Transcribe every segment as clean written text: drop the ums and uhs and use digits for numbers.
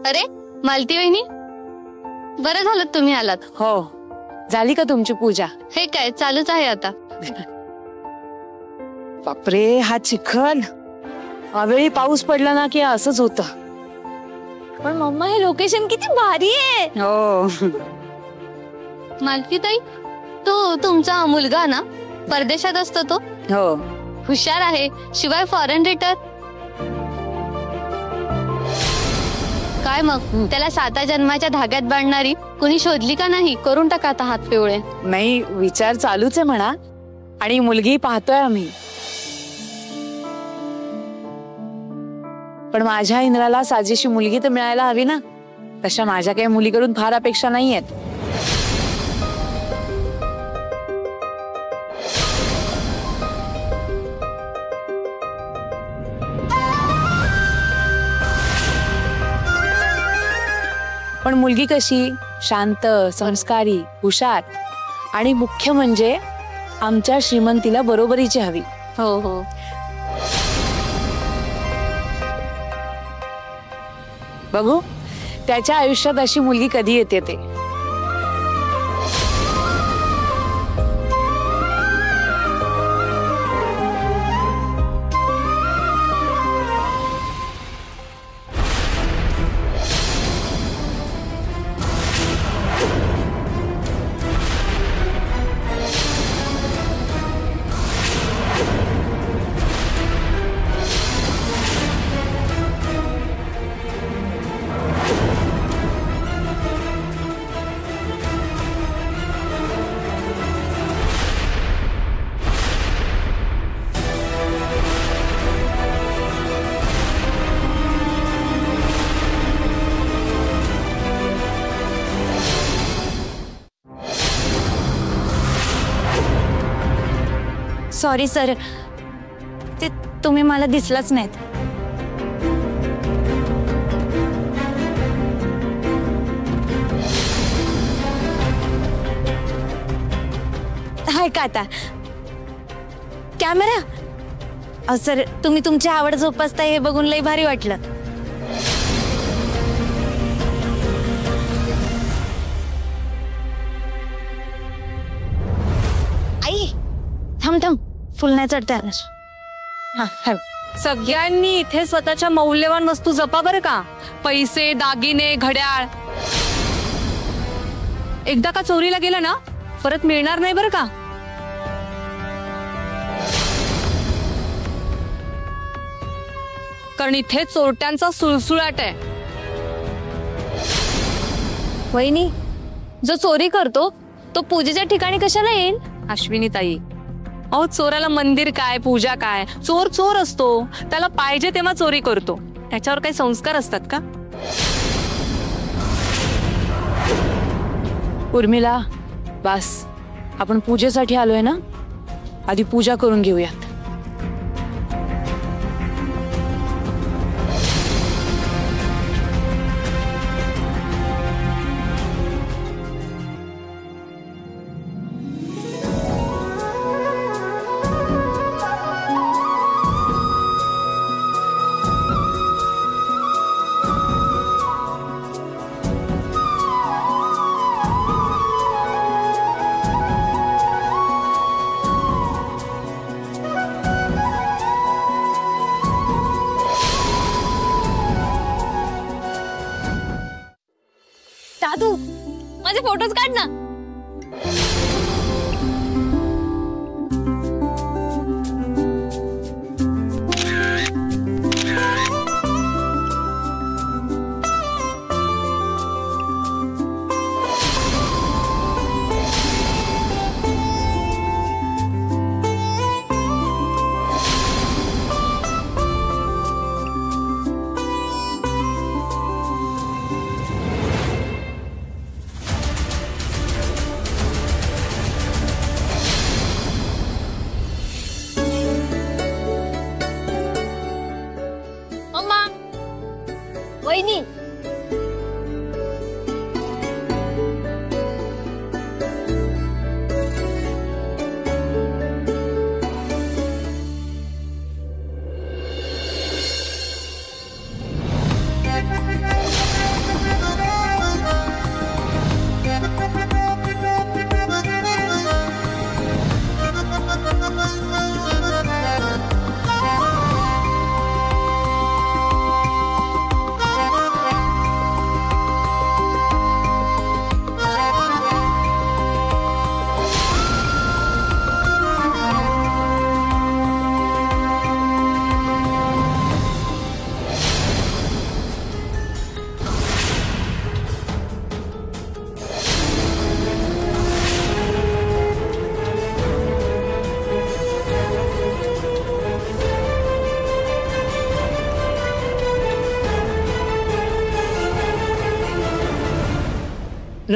अरे मालती वहिनी, बरं झालं तुम्ही आलात. हो, झाली का तुमची पूजा? हे काय चालूच आहे आता. बापरे, हा चिखल. अवेळी पाऊस पडला ना की असंच होतं. पण मम्मा हे लोकेशन किती भारी आहे. हो. मालती ताई, तो तुमचा मुलगा ना, परदेशात असतो तो? हो. हुशार आहे, शिवाय फॉरेन रिटर. काय मग त्याला 7 जन्माच्या धाग्यात बांधणारी कुणी शोधली का नाही? करून टाका आता हात पिवळे. नाही, विचार चालूच आहे म्हणा. आणि मुलगी पाहतोय आम्ही. पण माझ्या इंद्राला साजेशी मुलगी तर मिळायला हवी ना. तशा माझ्या काही मुलीकडून फार अपेक्षा नाहीयेत. पण मुलगी कशी? शांत, संस्कारी, हुशार आणि मुख्य म्हणजे आमच्या श्रीमंतीला बरोबरीची हवी. हो हो. बघू त्याच्या आयुष्यात अशी मुलगी कधी येते ते. सॉरी सर, ते तुम्ही मला दिसलाच नाहीत. हाय का आता कॅमेरा? सर, तुम्ही तुमची आवड जोपासता हे बघून लई भारी वाटलं. आई थांब थांब, फुल नाही चढते आलास. सगळ्यांनी इथे स्वतःच्या मौल्यवान वस्तू जपा बरं का. पैसे, दागिने, घड्याळ एकदा का चोरीला गेलं ना परत मिळणार नाही बरं का. कारण इथे चोरट्यांचा सुळसुळाट आहे. वहिनी, जो चोरी करतो तो पूजेच्या ठिकाणी कशाला येईल? अश्विनी ताई, अहो चोराला मंदिर काय, पूजा काय? चोर चोर असतो, त्याला पाहिजे तेव्हा चोरी करतो. त्याच्यावर काही संस्कार असतात का? उर्मिला, बस, आपण पूजेसाठी आलोय ना, आधी पूजा करून घेऊयात. दादू, माझे फोटोज काढ ना. वहिनी,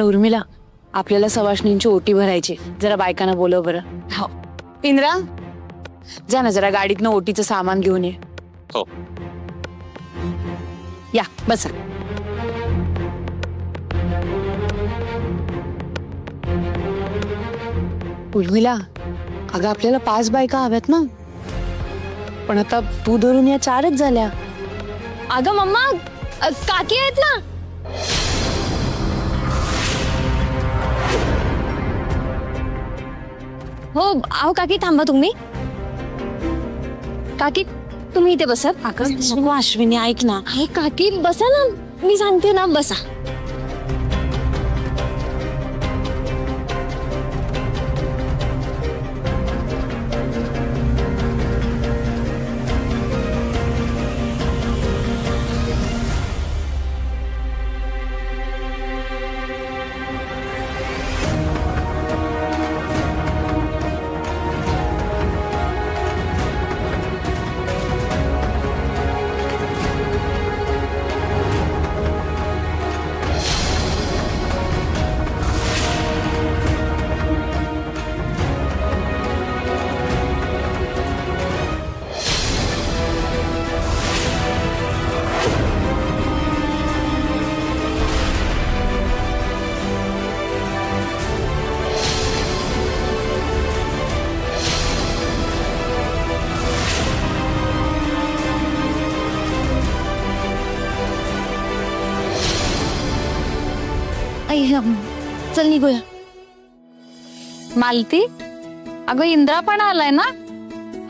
उर्मिला, आपल्याला सवाष्णींची ओटी भरायची, जरा बायकांना बोलव बरं. हो. इंद्रा, जा ना जरा गाडीतनं ओटीचं सामान घेऊन ये. हो. या बसा. उर्मिला, अगं आपल्याला 5 बायका हव्यात ना, पण आता तू धरून या 4च झाल्या. अगं मम्मा, काकी आहेत ना. हो अहो काकी थांबा तुम्ही. काकी तुम्ही इथे बसा. अगं अश्विनी ऐक ना. हे काकी बसा ना, मी सांगते ना, बसा. चल निघूया. मालती, अगं इंद्रा पण आलाय ना.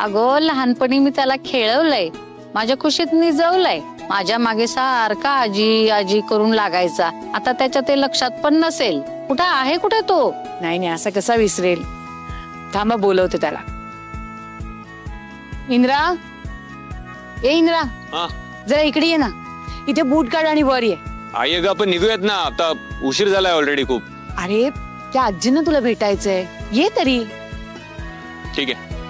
अगं लहानपणी मी त्याला खेळवलंय, माझ्या खुशीत निजवलंय. माझ्या मागे सारखा आजी आजी करून लागायचा. आता त्याच्या ते लक्षात पण नसेल. कुठे आहे कुठे तो? नाही असं कसा विसरेल. थांबा बोलवते त्याला. इंद्रा, ए इंद्रा, जरा इकडे ये ना. इथे बूट काढ आणि वर ये. आई अगं आपण निघूयात ना, आता उशीर झालाय ऑलरेडी खूप. अरे त्या आजींना तुला भेटायचंय, ये तरी. ठीक आहे.